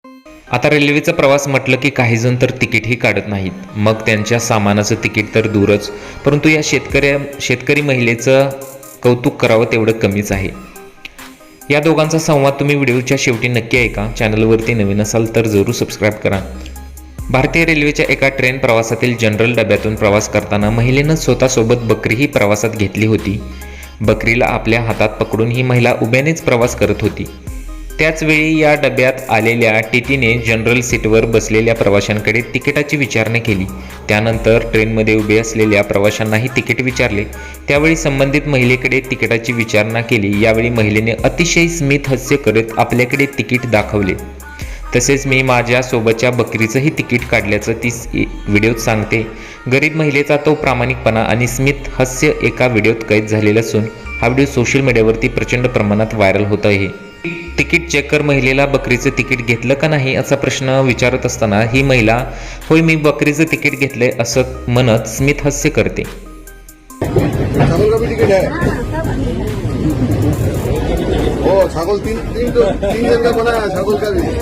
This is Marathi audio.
आता रेल्वेचा प्रवास म्हटलं की काही जण तर तिकीटही काढत नाहीत, मग त्यांच्या सामानाचं तिकीट तर दूरच, परंतु या शेतकरी महिलेचं कौतुक करावं तेवढं कमीच आहे. या दोघांचा संवाद तुम्ही व्हिडिओच्या शेवटी नक्की ऐका. चॅनलवरती नवीन असाल तर जरूर सबस्क्राईब करा. भारतीय रेल्वेच्या एका ट्रेन प्रवासातील जनरल डब्यातून प्रवास करताना महिलेनं स्वतःसोबत बकरीही प्रवासात घेतली होती. बकरीला आपल्या हातात पकडून ही महिला उभ्यानेच प्रवास करत होती. त्याचवेळी या डब्यात आलेल्या टीटीने जनरल सीटवर बसलेल्या प्रवाशांकडे तिकिटाची विचारणा केली. त्यानंतर ट्रेनमध्ये उभे असलेल्या प्रवाशांनाही तिकीट विचारले. त्यावेळी संबंधित महिलेकडे तिकिटाची विचारणा केली. यावेळी महिलेने अतिशय स्मित हास्य करत आपल्याकडे तिकीट दाखवले. तसेच मी माझ्या सोबतच्या बकरीचंही तिकीट काढल्याचं ती व्हिडिओत सांगते. गरीब महिलेचा तो प्रामाणिकपणा आणि स्मित हास्य एका व्हिडिओत कैद झालेला असून हा व्हिडिओ सोशल मीडियावरती प्रचंड प्रमाणात व्हायरल होत आहे. तिकीट चेकर महिलेला बकरीचं तिकीट घेतलं का नाही असा प्रश्न विचारत असताना ही महिला होय मी बकरीचं तिकीट घेतलंय असं म्हणत स्मित हास्य करते. छागल का भी टिकट है? ओ छागल तीन जन का बना है छागल का भी.